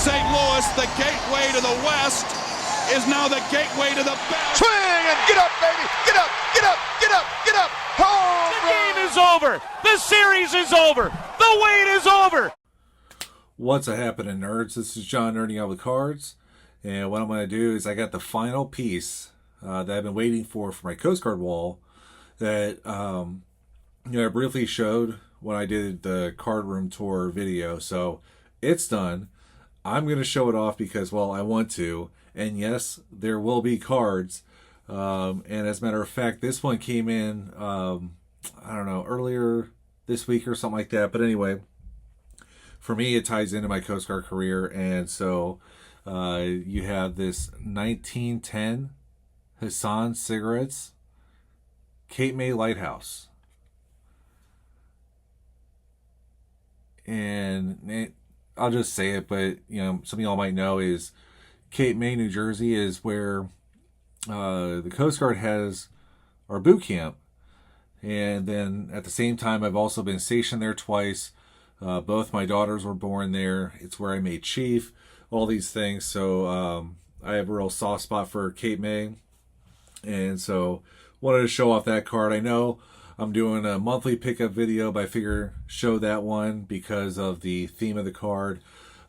St. Louis, the gateway to the West, is now the gateway to the best. Swing and get up, baby! Get up! Get up! Get up! Get up! Home The game is over. The series is over. The wait is over. What's happening, nerds? This is John Nerding Out with Cards, and what I'm going to do is I got the final piece that I've been waiting for my Coast Guard wall that I briefly showed when I did the card room tour video. So it's done. I'm going to show it off because, well, I want to. And yes, there will be cards. And as a matter of fact, this one came in, I don't know, earlier this week or something like that. But anyway, for me, it ties into my Coast Guard career. And so you have this 1910 Hassan Cigarettes Cape May Lighthouse. And I'll just say it, but some of y'all might know is Cape May, New Jersey is where the Coast Guard has our boot camp. And then at the same time, I've also been stationed there twice. Both my daughters were born there. It's where I made chief, all these things. So I have a real soft spot for Cape May. And so wanted to show off that card. I know I'm doing a monthly pickup video, but I figure show that one because of the theme of the card.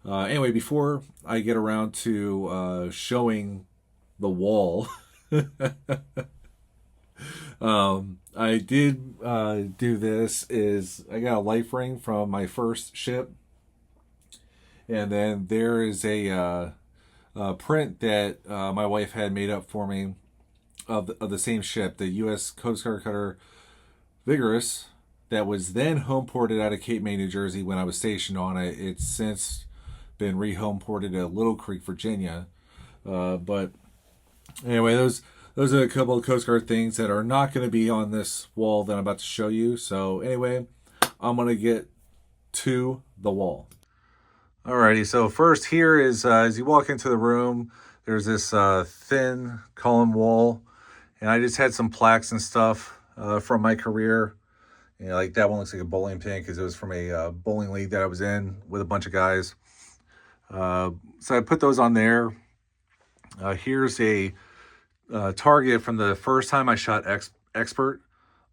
Anyway, before I get around to showing the wall, I did do this. Is I got a life ring from my first ship, and then there is a print that my wife had made up for me of the same ship, the U.S. Coast Guard cutter Vigorous, that was then home ported out of Cape May, New Jersey when I was stationed on it. It's since been re-home ported at Little Creek, Virginia. But anyway, those are a couple of Coast Guard things that are not going to be on this wall that I'm about to show you. So anyway, I'm going to get to the wall. Alrighty, so first here is, as you walk into the room, there's this thin column wall. And I just had some plaques and stuff from my career. Like that one looks like a bowling pin because it was from a bowling league that I was in with a bunch of guys. So I put those on there. Here's a target from the first time I shot expert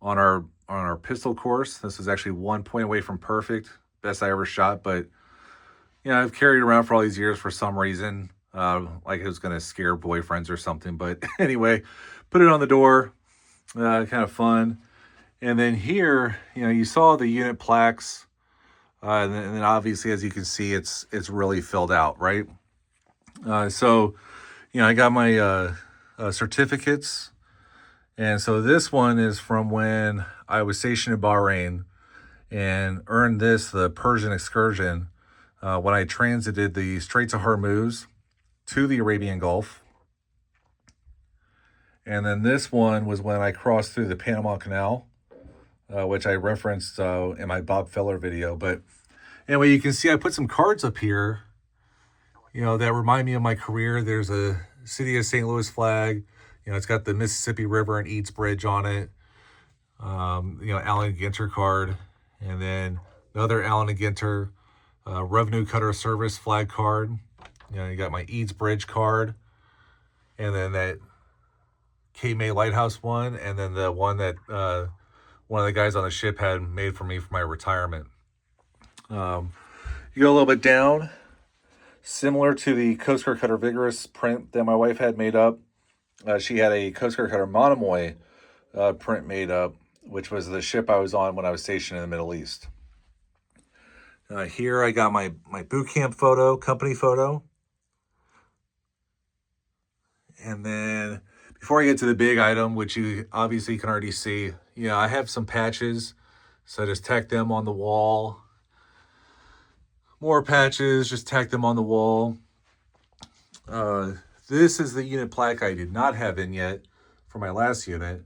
on our pistol course. This was actually 1 point away from perfect, best I ever shot. But I've carried it around for all these years for some reason, like it was going to scare boyfriends or something. But anyway, put it on the door, kind of fun. And then here, you saw the unit plaques, and then obviously, as you can see, it's really filled out, right? So, I got my certificates, and so this one is from when I was stationed in Bahrain, and earned the Persian excursion, when I transited the Straits of Hormuz to the Arabian Gulf. And then this one was when I crossed through the Panama Canal, which I referenced in my Bob Feller video. But anyway, you can see I put some cards up here, that remind me of my career. There's a City of St. Louis flag. It's got the Mississippi River and Eads Bridge on it. Allen Ginter card. And then another Allen Ginter Revenue Cutter Service flag card. You got my Eads Bridge card. And then that Cape May Lighthouse one, and then the one that one of the guys on the ship had made for me for my retirement. You go a little bit down, similar to the Coast Guard Cutter Vigorous print that my wife had made up. She had a Coast Guard Cutter Monomoy print made up, which was the ship I was on when I was stationed in the Middle East. Here I got my boot camp photo, company photo. And then before I get to the big item, which you obviously can already see, I have some patches. So I just tacked them on the wall. More patches, just tacked them on the wall. This is the unit plaque I did not have in yet for my last unit.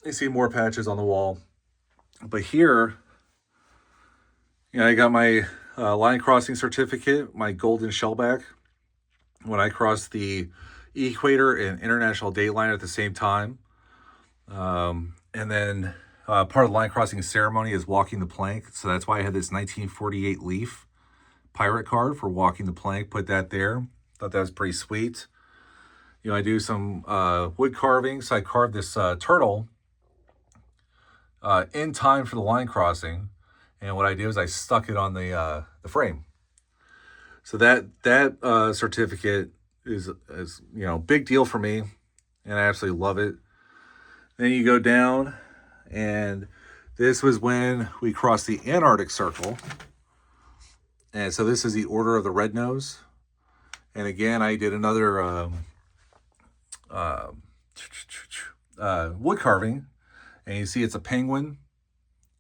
You see more patches on the wall. But here, I got my line crossing certificate, my golden shellback, when I crossed the equator and international date line at the same time. And then part of the line crossing ceremony is walking the plank. So that's why I had this 1948 leaf pirate card for walking the plank, put that there. Thought that was pretty sweet. You know, I do some wood carving, so I carved this turtle in time for the line crossing, and what I did was I stuck it on the frame. So that certificate is you know, big deal for me, and I absolutely love it. Then you go down, and this was when we crossed the Antarctic Circle, and so this is the Order of the Red Nose. And again, I did another wood carving, and you see it's a penguin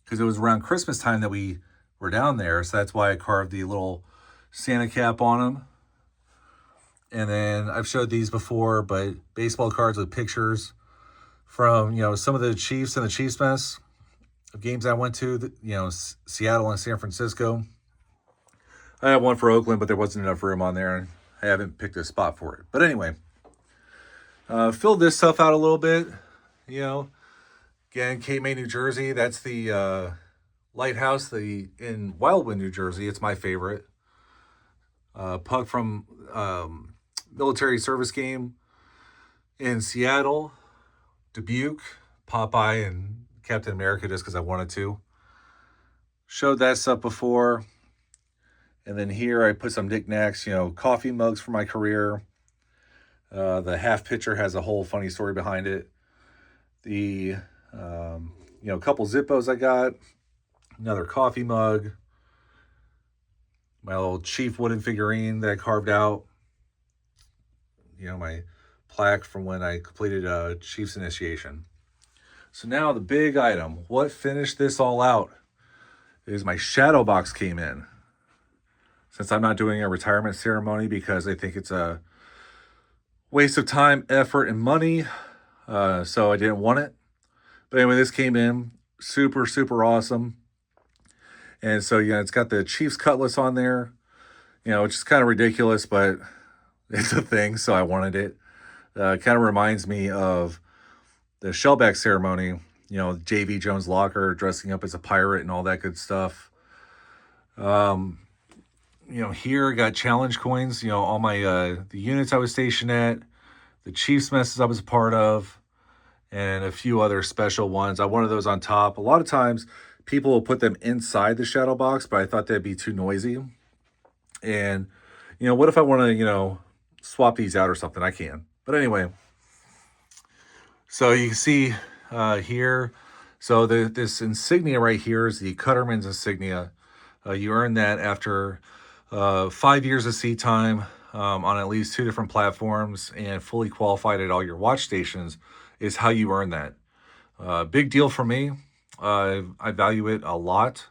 because it was around Christmas time that we were down there, so that's why I carved the little Santa cap on him. And then I've showed these before, but baseball cards with pictures from, you know, some of the Chiefs and the Chiefs mess of games I went to, you know, Seattle and San Francisco. I have one for Oakland, but there wasn't enough room on there. I haven't picked a spot for it. But anyway, filled this stuff out a little bit. You know, again, Cape May, New Jersey. That's the lighthouse in Wildwood, New Jersey. It's my favorite. Puck from military service game in Seattle, Dubuque, Popeye, and Captain America just because I wanted to. Showed that stuff before. And then here I put some knickknacks, you know, coffee mugs for my career. The half pitcher has a whole funny story behind it. The, you know, couple Zippos I got. Another coffee mug. My little Chief wooden figurine that I carved out. You know, my plaque from when I completed Chief's initiation. So now the big item. What finished this all out is my shadow box came in. Since I'm not doing a retirement ceremony because I think it's a waste of time, effort, and money, so I didn't want it. But anyway, this came in super, super awesome. And so, yeah, it's got the Chiefs cutlass on there, you know, which is kind of ridiculous, but it's a thing, so I wanted it. It kind of reminds me of the Shellback ceremony, you know, J.V. Jones Locker dressing up as a pirate and all that good stuff. You know, here I got challenge coins, you know, all my, the units I was stationed at, the Chiefs messes I was a part of, and a few other special ones. I wanted those on top. A lot of times people will put them inside the shadow box, but I thought that'd be too noisy. And, you know, what if I want to, you know, swap these out or something? I can. But anyway, so you can see here, so this insignia right here is the Cutterman's insignia. You earn that after 5 years of seat time on at least 2 different platforms and fully qualified at all your watch stations is how you earn that. Big deal for me. I value it a lot.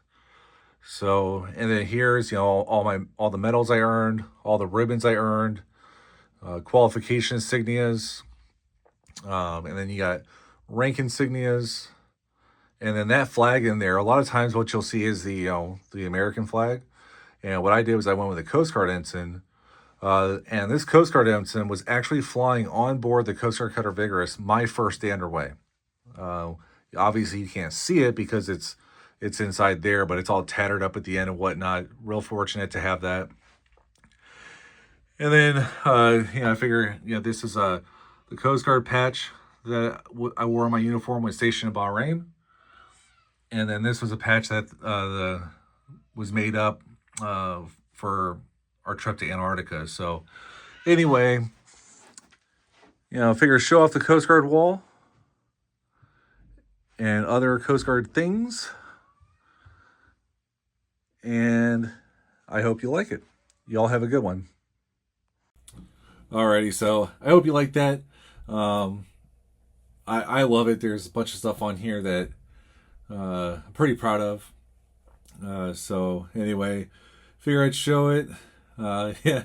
So, and then here's, you know, all the medals I earned, all the ribbons I earned, qualification insignias, and then you got rank insignias, and then that flag in there. A lot of times what you'll see is the, you know, the American flag. And what I did was I went with a Coast Guard ensign, and this Coast Guard ensign was actually flying on board the Coast Guard Cutter Vigorous my first day underway. Obviously, you can't see it because it's inside there, but it's all tattered up at the end and whatnot. Real fortunate to have that. And then, you know, I figure, you know, this is the Coast Guard patch that I wore on my uniform when stationed in Bahrain. And then this was a patch that was made up for our trip to Antarctica. So anyway, you know, figure show off the Coast Guard wall and other Coast Guard things. And I hope you like it. Y'all have a good one. Alrighty, so I hope you like that. I love it. There's a bunch of stuff on here that I'm pretty proud of. So anyway, figure I'd show it. Yeah,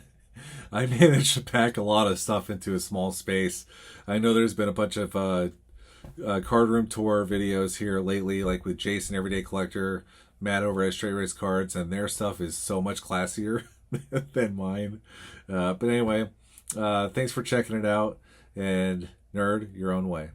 I managed to pack a lot of stuff into a small space. I know there's been a bunch of card room tour videos here lately, like with Jason Everyday Collector, Matt over at Straight Race Cards, and their stuff is so much classier than mine. But anyway, thanks for checking it out, and nerd your own way.